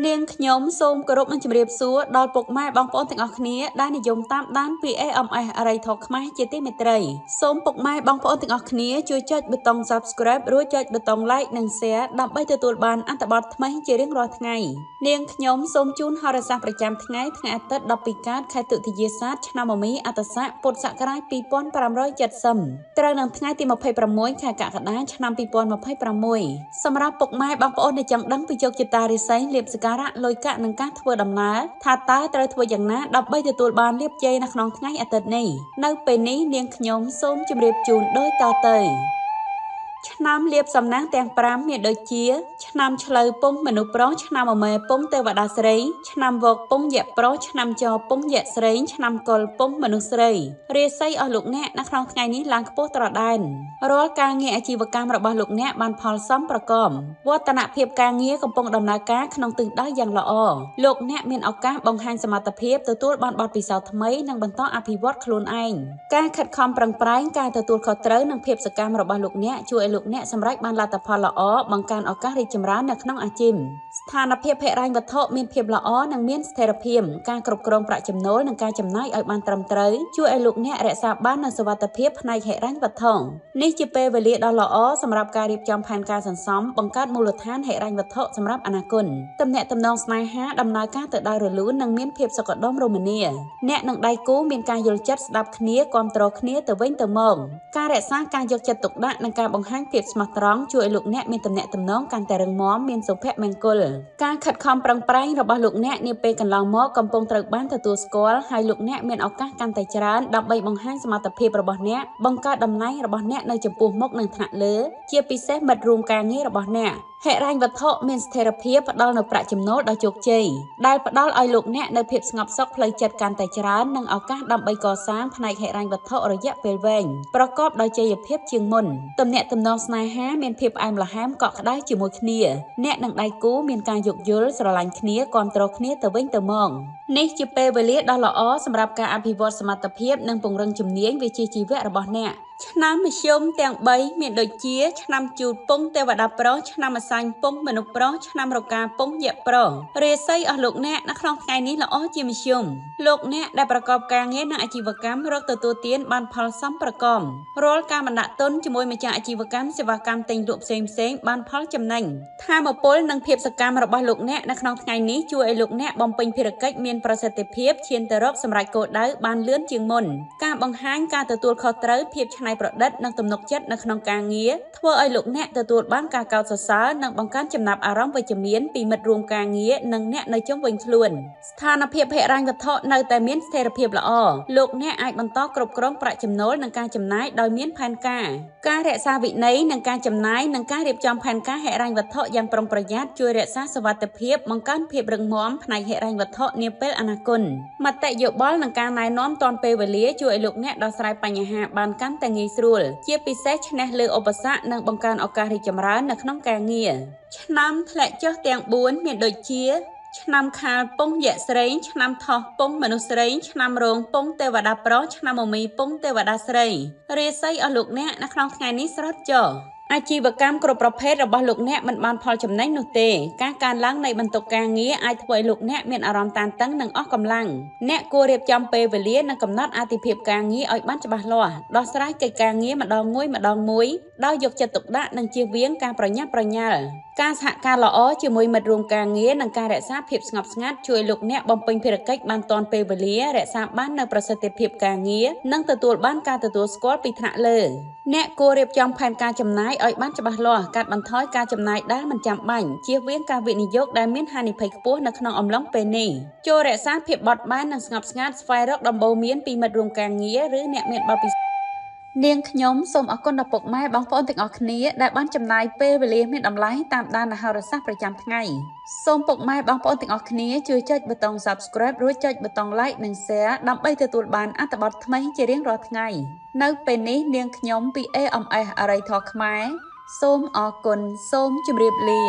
នាងខ្ញុំសូមគោរពនឹងជម្រាបសួរដល់ពុកម៉ែបងប្អូនទាំងអស់គ្នាដែលនិយមតាមដាន PAMS អរិយធម៌ខ្មែរជាទីមេត្រីសូមពុកម៉ែបងប្អូនទាំងអស់គ្នាជួយចុចប៊ូតុង Subscribe រួចចុចប៊ូតុង Like និង Share ដើម្បីទទួលបានអត្ថបទថ្មីជារៀងរាល់ថ្ងៃនាងខ្ញុំសូមជូនហោរាសាស្ត្រប្រចាំថ្ងៃអាទិត្យ12កើតខែទុតិយស័កឆ្នាំមមីអត្តស័កពុទ្ធសករាជ2570ត្រូវនៅថ្ងៃទី26ខែកក្កដាឆ្នាំ2026សម្រាប់ពុកម៉ែបងប្អូនដែលចង់ដឹងពីជោគជតារាសីលាភសក្ការៈលុយកាក់និងការធ្វើដំណើរថាតើត្រូវធ្វើយ៉ាងណាដើម្បីទទួលបានលាភជ័យនៅក្នុងថ្ងៃអាទិត្យនេះនៅពេលនេះនាងខ្ញុំសូមជម្រាបជូនដូចតទៅឆ្នាំលាភសំណាងទាំង5មានដូចជាឆ្នាំឆ្លូវពងមនុស្សប្រុសឆ្នាំអមេពងទេវតាស្រីឆ្នាំវកពងយៈប្រុសឆ្នាំចពងយៈស្រីឆ្នាំកុលពងមនុស្សស្រីរាសីអស់លោកអ្នកនៅក្នុងថ្ងៃនេះឡើងខ្ពស់ត្រដែនរាល់ការងារអាជីវកម្មរបស់លោកអ្នកបានផលសមប្រកបវឌ្ឍនភាពការងារកំពុងដំណើរការក្នុងទិសដៅយ៉ាងល្អលោកអ្នកមានឱកាសបង្ហាញសមត្ថភាពទទួលបានបទពិសោធន៍ថ្មីនិងបន្តអភិវឌ្ឍខ្លួនឯងការខិតខំប្រឹងប្រែងការទទួលខុសត្រូវនិងភាពសកម្មរបស់លោកអ្នកជួយឲ្យលោកអ្នកសម្រេចបានលទ្ធផលល្អបង្កើនឱកាសរីកចម្រើននៅក្នុងអាជីពស្ថានភាពហិរញ្ញវត្ថុមានភាពល្អនិងមានស្ថិរភាពការគ្រប់គ្រងប្រាក់ចំណូលនិងការចំណាយឲ្យបានត្រឹមត្រូវជួយឲ្យលោកអ្នករក្សាបាននូវសុវត្ថិភាពផ្នែកហិរញ្ញវត្ថុនេះជាពេលវេលាដ៏ល្អសម្រាប់ការរៀបចំផែនការសន្សំបង្កើតមូលដ្ឋានហិរញ្ញវត្ថុសម្រាប់អនាគតទំនាក់ទំនងស្នេហាដំណើរការទៅដោយរលូននិងមានភាពសុខដុមរមនាអ្នកនិងដៃគូមានការយល់ចិត្តស្ដាប់គ្នាគាំទ្រគ្នាទៅវិញទៅមកការរក្សាការយកចិត្តទុកដាក់និងការបង្ហាញភាពស្មោះត្រង់ជួយឲ្យលោកអ្នកមានទំនាក់ទំនងកាន់តែរឹងមាំមានសុភមង្គលការខិតខំប្រឹងប្រែងរបស់លោកអ្នកនាពេលកន្លងមកកំពុងត្រូវបានទទួលស្គាល់ហើយលោកអ្នកមានឱកាសកាន់តែច្រើនដើម្បីបង្ហាញសមត្ថភាពរបស់អ្នកបង្កើតតំណែងរបស់អ្នកនៅចំពោះមុខនិងថ្នាក់លើជាពិសេសមិត្តរួមការងាររបស់អ្នកហិរញ្ញវត្ថុមានស្ថិរភាពផ្ដល់នូវប្រាក់ចំណូលដ៏ជោគជ័យដែលផ្ដល់ឲ្យលោកអ្នកនូវភាពស្ងប់សុខផ្លូវចិត្តកាន់តែច្រើននិងឱកាសដើម្បីកសាងផ្នែកហិរញ្ញវត្ថុរយៈពេលវែងប្រកបដោយជ័យភាពជាងមុនទំនាក់ទំនងស្នេហាមានភាពផ្អែមល្ហែមកក់ក្ដៅជាមួយគ្នាអ្នកនិងដៃគូមានការយោគយល់ស្រឡាញ់គ្នាគាំទ្រគ្នាទៅវិញទៅមកនេះជាពេលវេលាដ៏ល្អសម្រាប់ការអភិវឌ្ឍសមត្ថភាពនិងពង្រឹងជំនាញវិជ្ជាជីវៈរបស់អ្នកឆ្នាំមធ្យមទាំង3មានដូចជាឆ្នាំជូតពងទេវតាប្រុសឆ្នាំអសាញ់ពងមនុស្សប្រុសឆ្នាំរកាពងយៈប្រុសរាសីអស់លោកអ្នកនៅក្នុងថ្ងៃនេះល្អជាមធ្យមលោកអ្នកដែលប្រកបការងារនិងអាជីវកម្មរកទទួលទានបានផលសមប្រកបរាល់ការបណ្ដាក់ទុនជាមួយម្ចាស់អាជីវកម្មសេវាកម្មទិញលក់ផ្សេងៗបានផលចំណេញថាមពលនិងភាពសកម្មរបស់លោកអ្នកនៅក្នុងថ្ងៃនេះជួយឲ្យលោកអ្នកបំពេញភារកិច្ចមានប្រសិទ្ធភាពឈានទៅរកសម្រេចគោលដៅបានលឿនជាងមុនការបង្ហាញការទទួលខុសត្រូវភាពច្នៃប្រឌិតនិងទំនុកចិត្តនៅក្នុងការងារធ្វើឲ្យលោកអ្នកទទួលបានការកោតសរសើរនិងបង្កើនចំណាប់អារម្មណ៍វិជ្ជមានពីមិត្តរួមការងារនិងអ្នកនៅជុំវិញខ្លួនស្ថានភាពហិរញ្ញវត្ថុនៅតែមានស្ថិរភាពល្អលោកអ្នកអាចបន្តគ្រប់គ្រងប្រាក់ចំណូលនិងការចំណាយដោយមានផែនការរក្សាវិន័យនិងការចំណាយនិងការរៀបចំផែនការហិរញ្ញវត្ថុយ៉ាងប្រុងប្រយ័ត្នជួយរក្សាសុវត្ថិភាពបង្កើនភាពរឹងមាំផ្នែកហិរញ្ញវត្ថុនាពេលអនាគតមតិយោបល់និងការណែនាំទាន់ពេលវេលាជួយឲ្យលោកអ្នកដោះស្រាយបញ្ហាបានកាន់តែងាយស្រួលជាពិសេសឈ្នះលើឧបសគ្គនិងបង្កើនឱកាសរីកចម្រើននៅក្នុងការងារឆ្នាំធ្លាក់ចុះទាំង4មានដូចជាឆ្នាំខាលពងយៈស្រីឆ្នាំថោះពងមនុស្សស្រីឆ្នាំរោងពងទេវតាប្រុសឆ្នាំមមីពងទេវតាស្រីរាសីអស់លោកអ្នកនៅក្នុងថ្ងៃនេះស្រត់ចុះអាជីវកម្មគ្រប់ប្រភេទរបស់លោកអ្នកមិនបានផលចំណេញនោះទេការកើនឡើងនៃបន្ទុកការងារអាចធ្វើឲ្យលោកអ្នកមានអារម្មណ៍តានតឹងនិងអស់កម្លាំងអ្នកគួររៀបចំពេលវេលានិងកំណត់អាទិភាពការងារឲ្យបានច្បាស់លាស់ដោះស្រាយកិច្ចការងារម្ដងមួយដោយយកចិត្តទុកដាក់និងជៀសវាងការប្រញាប់ប្រញាល់ការសហការល្អជាមួយមិត្តរួមការងារនិងការរក្សាភាពស្ងប់ស្ងាត់ជួយលោកអ្នកបំពេញភារកិច្ចបានទាន់ពេលវេលារក្សាបាននូវប្រសិទ្ធភាពការងារនិងទទួលបានការទទួលស្គាល់ពីថ្នាក់លើអ្នកគួររៀបចំផែនការចំណាយឲ្យបានច្បាស់លាស់កាត់បន្ថយការចំណាយដែលមិនចាំបាច់ជៀសវាងការវិនិយោគដែលមានហានិភ័យខ្ពស់នៅក្នុងអំឡុងពេលនេះចូលរក្សាភាពបត់បែននិងស្ងប់ស្ងាត់ស្វែងរកដំបូន្មានពីមិត្តរួមការងារឬអ្នកមានបទពិសោធន៍នាងខ្ញុំសូមអរគុណដល់ពុកម៉ែបងប្អូនទាំងអស់គ្នាដែលបានចំណាយពេលវេលាមានតម្លៃតាមដានហោរាសាស្ត្រប្រចាំថ្ងៃសូមពុកម៉ែបងប្អូនទាំងអស់គ្នាជួយចុចប៊ូតុង Subscribe រួចចុចប៊ូតុង Like និង Share ដើម្បីទទួលបានអត្ថបទថ្មីជារៀងរាល់ថ្ងៃនៅពេលនេះនាងខ្ញុំពី AMS អរិយធម៌ខ្មែរសូមអរគុណសូមជម្រាបលា